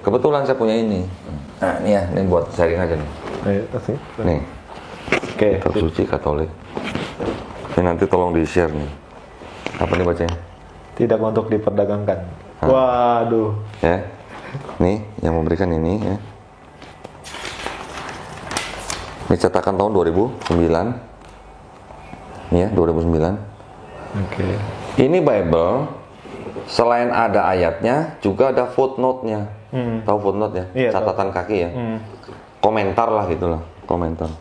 Kebetulan saya punya ini. Nah, ini ya, ini buat sharing aja nih. Nih. Oke. Kitab suci Katolik. Ini nanti tolong di-share nih. Apa nih bacanya? Tidak untuk diperdagangkan. Waduh. Ya. Nih, yang memberikan ini ya. Ini cetakan tahun 2009. Ini ya, 2009. Oke. Ini Bible, selain ada ayatnya, juga ada footnote-nya. Tahu footnote ya? Iya, Catatan kaki ya. Komentar lah gitulah, komentar.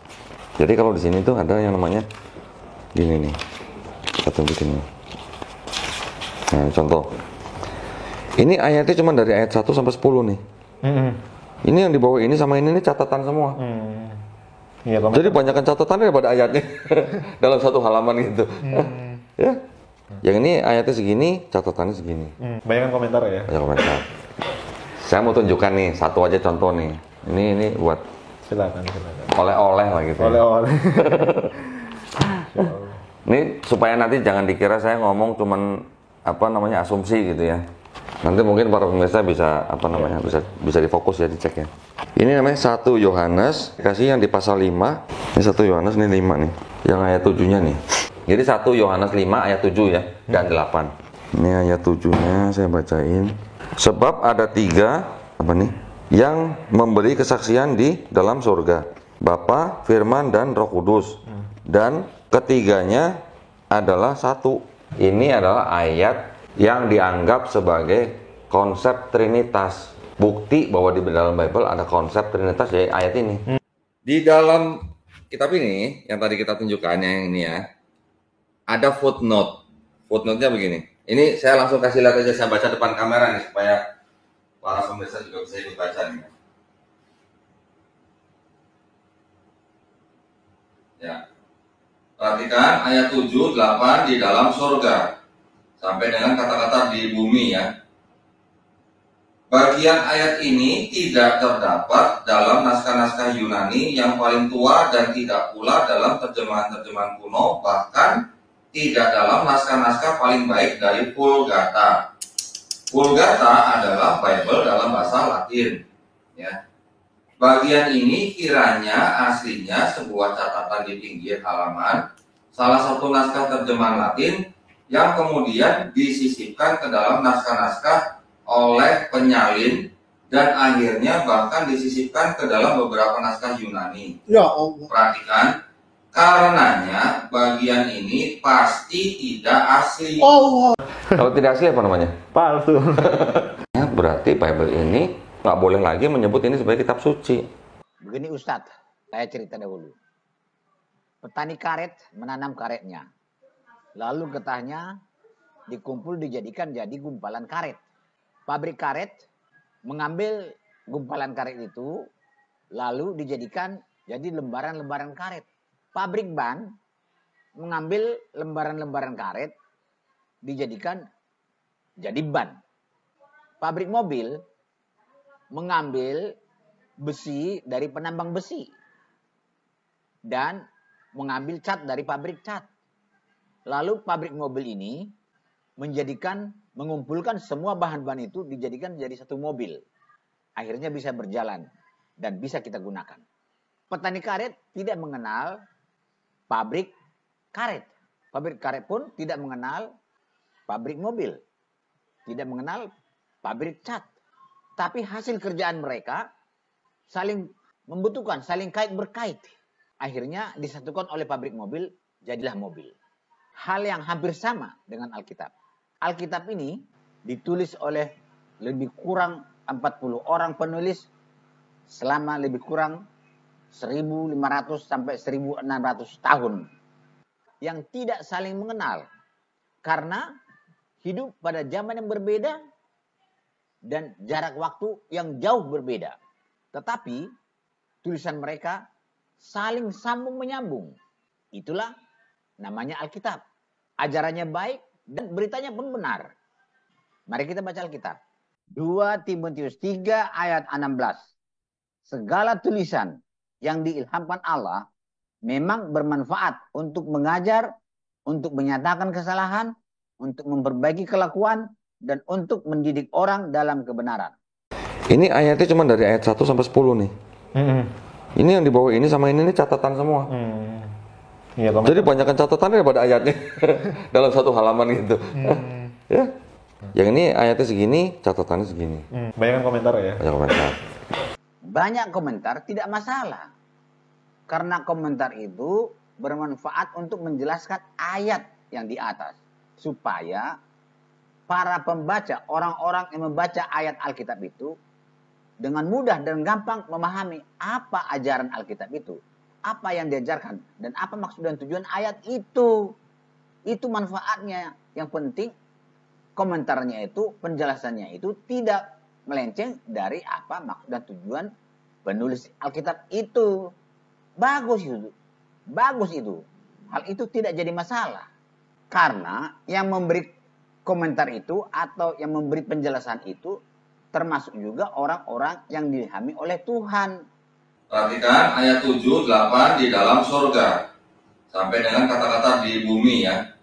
Jadi kalau di sini tuh ada yang namanya gini nih. Kita tunjukin ini. Nah, contoh. Ini ayatnya cuma dari ayat 1 sampai 10 nih. Ini yang di bawah ini sama ini catatan semua. Iya, jadi banyakkan catatannya daripada ayatnya dalam satu halaman gitu. Ya. Yang ini ayatnya segini, catatannya segini. Banyak komentar ya. Banyak komentar. Saya mau tunjukkan nih satu aja contoh nih. Ini buat Silakan. oleh-oleh lah gitu. Oleh-oleh. Ini supaya nanti jangan dikira saya ngomong cuman asumsi gitu ya. Nanti mungkin para pemirsa bisa bisa difokus ya, dicek ya. Ini namanya 1 Yohanes, kasih yang di pasal 5. Ini 1 Yohanes, ini 5 nih. Yang ayat 7-nya nih. Jadi 1 Yohanes 5 ayat 7 ya, dan 8. Ini ayat 7-nya saya bacain. Sebab ada 3 yang memberi kesaksian di dalam surga. Bapa, Firman, dan Roh Kudus. Dan ketiganya adalah satu. Ini adalah ayat yang dianggap sebagai konsep Trinitas. Bukti bahwa di dalam Bible ada konsep Trinitas dari ayat ini. Di dalam kitab ini, yang tadi kita tunjukkan yang ini ya, ada footnote. Footnote-nya begini. Ini saya langsung kasih lihat aja, saya baca depan kamera nih supaya para pemirsa juga bisa ikut baca nih. Ya. Perhatikan ayat 7, 8 di dalam surga. Sampai dengan kata-kata di bumi ya. Bagian ayat ini tidak terdapat dalam naskah-naskah Yunani yang paling tua dan tidak pula dalam terjemahan-terjemahan kuno, bahkan tidak dalam naskah-naskah paling baik dari Vulgata. Vulgata adalah Bible dalam bahasa Latin. Ya. Bagian ini kiranya aslinya sebuah catatan di pinggir halaman, salah satu naskah terjemahan Latin yang kemudian disisipkan ke dalam naskah-naskah oleh penyalin dan akhirnya bahkan disisipkan ke dalam beberapa naskah Yunani. Ya Allah. Perhatikan, karenanya bagian ini pasti tidak asli. Allah. Kalau tidak asli apa namanya? Palsu. Ya, berarti Bible ini nggak boleh lagi menyebut ini sebagai kitab suci. Begini Ustadz, saya cerita dahulu. Petani karet menanam karetnya. Lalu getahnya dikumpul dijadikan jadi gumpalan karet. Pabrik karet mengambil gumpalan karet itu lalu dijadikan jadi lembaran-lembaran karet. Pabrik ban mengambil lembaran-lembaran karet dijadikan jadi ban. Pabrik mobil mengambil besi dari penambang besi dan mengambil cat dari pabrik cat. Lalu pabrik mobil ini mengumpulkan semua bahan-bahan itu dijadikan jadi satu mobil. Akhirnya bisa berjalan dan bisa kita gunakan. Petani karet tidak mengenal pabrik karet. Pabrik karet pun tidak mengenal pabrik mobil. Tidak mengenal pabrik cat. Tapi hasil kerjaan mereka saling membutuhkan, saling kait berkait. Akhirnya disatukan oleh pabrik mobil, jadilah mobil. Hal yang hampir sama dengan Alkitab. Alkitab ini ditulis oleh lebih kurang 40 orang penulis selama lebih kurang 1.500 sampai 1.600 tahun. Yang tidak saling mengenal. Karena hidup pada zaman yang berbeda dan jarak waktu yang jauh berbeda. Tetapi tulisan mereka saling sambung menyambung. Itulah namanya Alkitab. Ajarannya baik dan beritanya pun benar. Mari kita baca Alkitab. 2 Timotius 3 ayat 16. Segala tulisan yang diilhamkan Allah memang bermanfaat untuk mengajar, untuk menyatakan kesalahan, untuk memperbaiki kelakuan, dan untuk mendidik orang dalam kebenaran. Ini ayatnya cuma dari ayat 1 sampai 10 nih. Ini yang di bawah ini sama ini catatan semua. Iya, Jadi banyakkan catatannya daripada ayatnya dalam satu halaman gitu. Ya. Yang ini ayatnya segini, catatannya segini. Banyak komentar ya. Banyak komentar. Banyak komentar tidak masalah. Karena komentar itu bermanfaat untuk menjelaskan ayat yang di atas. Supaya para pembaca, orang-orang yang membaca ayat Alkitab itu dengan mudah dan gampang memahami apa ajaran Alkitab itu. Apa yang diajarkan dan apa maksud dan tujuan ayat itu. Itu manfaatnya. Yang penting komentarnya itu, penjelasannya itu tidak melenceng dari apa maksud dan tujuan penulis Alkitab itu. Bagus itu. Bagus itu. Hal itu tidak jadi masalah. Karena yang memberi komentar itu atau yang memberi penjelasan itu termasuk juga orang-orang yang diilhami oleh Tuhan. Perhatikan ayat 7, 8 di dalam surga. Sampai dengan kata-kata di bumi ya.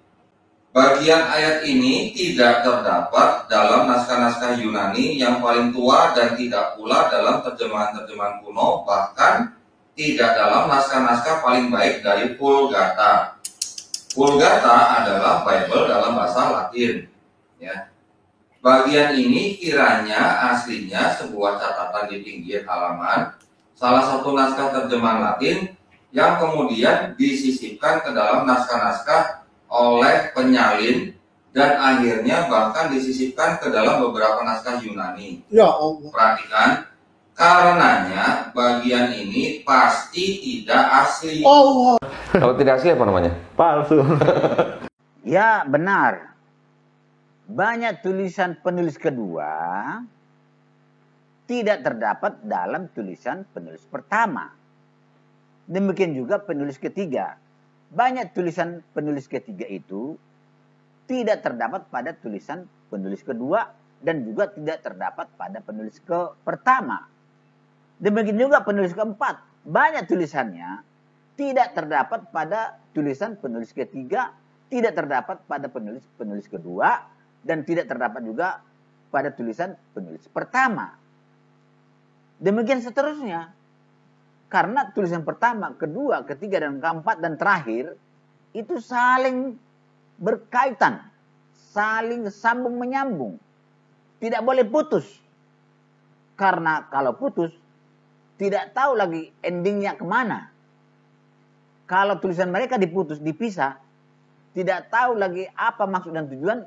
Bagian ayat ini tidak terdapat dalam naskah-naskah Yunani yang paling tua dan tidak pula dalam terjemahan-terjemahan kuno, bahkan tidak dalam naskah-naskah paling baik dari Vulgata. Vulgata adalah Bible dalam bahasa Latin. Ya. Bagian ini kiranya aslinya sebuah catatan di pinggir halaman, salah satu naskah terjemahan Latin yang kemudian disisipkan ke dalam naskah-naskah oleh penyalin dan akhirnya bahkan disisipkan ke dalam beberapa naskah Yunani. Ya Allah. Perhatikan, karenanya bagian ini pasti tidak asli. Allah. Kalau tidak asli apa namanya? Palsu. Ya benar. Banyak tulisan penulis kedua tidak terdapat dalam tulisan penulis pertama. Demikian juga penulis ketiga. Banyak tulisan penulis ketiga itu tidak terdapat pada tulisan penulis kedua dan juga tidak terdapat pada penulis pertama. Demikian juga penulis keempat. Banyak tulisannya tidak terdapat pada tulisan penulis ketiga, tidak terdapat pada penulis kedua, dan tidak terdapat juga pada tulisan penulis pertama. Demikian seterusnya. Karena tulisan pertama, kedua, ketiga, dan keempat, dan terakhir itu saling berkaitan. Saling sambung menyambung. Tidak boleh putus. Karena kalau putus, tidak tahu lagi endingnya kemana. Kalau tulisan mereka dipisah, tidak tahu lagi apa maksud dan tujuan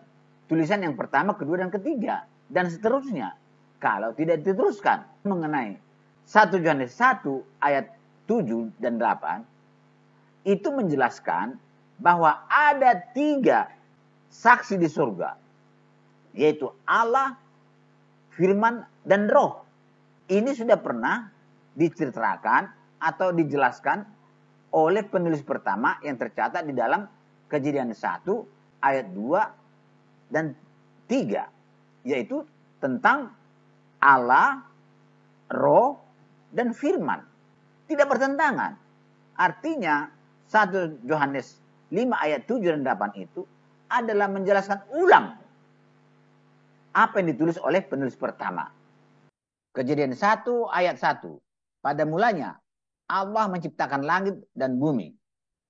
tulisan yang pertama, kedua, dan ketiga. Dan seterusnya. Kalau tidak diteruskan mengenai 1 Yohanes 1 ayat 7 dan 8. Itu menjelaskan bahwa ada 3 saksi di surga. Yaitu Allah, Firman, dan Roh. Ini sudah pernah diceritakan atau dijelaskan oleh penulis pertama yang tercatat di dalam Kejadian 1 ayat 2 dan 3, yaitu tentang Allah, Roh, dan Firman. Tidak bertentangan. Artinya 1 Yohanes 5 ayat 7 dan 8 itu adalah menjelaskan ulang apa yang ditulis oleh penulis pertama. Kejadian 1 ayat 1. Pada mulanya Allah menciptakan langit dan bumi.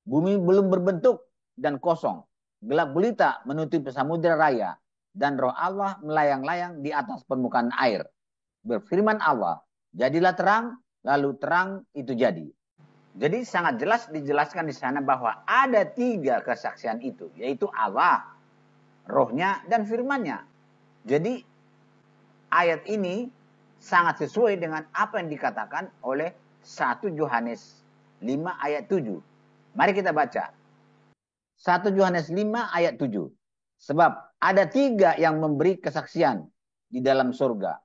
Bumi belum berbentuk dan kosong. Gelap gulita menutupi samudera raya, dan roh Allah melayang-layang di atas permukaan air. Berfirman Allah, jadilah terang, lalu terang itu jadi. Jadi sangat jelas dijelaskan di sana bahwa ada 3 kesaksian itu, yaitu Allah, rohnya, dan firmannya. Jadi ayat ini sangat sesuai dengan apa yang dikatakan oleh 1 Yohanes 5 ayat 7. Mari kita baca. 1 Yohanes 5 ayat 7. Sebab ada 3 yang memberi kesaksian di dalam surga.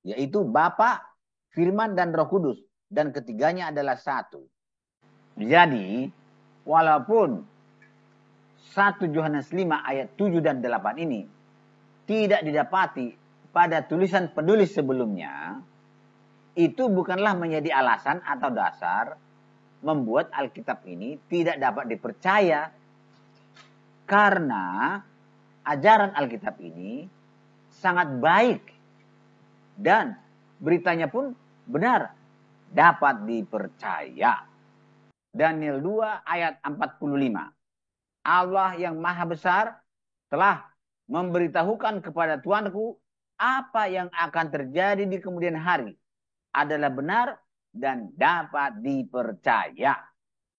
Yaitu Bapa, Firman, dan Roh Kudus. Dan ketiganya adalah satu. Jadi, walaupun 1 Yohanes 5 ayat 7 dan 8 ini tidak didapati pada tulisan penulis sebelumnya, itu bukanlah menjadi alasan atau dasar membuat Alkitab ini tidak dapat dipercaya. Karena ajaran Alkitab ini sangat baik dan beritanya pun benar, dapat dipercaya. Daniel 2 ayat 45. Allah yang maha besar telah memberitahukan kepada Tuanku apa yang akan terjadi di kemudian hari adalah benar dan dapat dipercaya.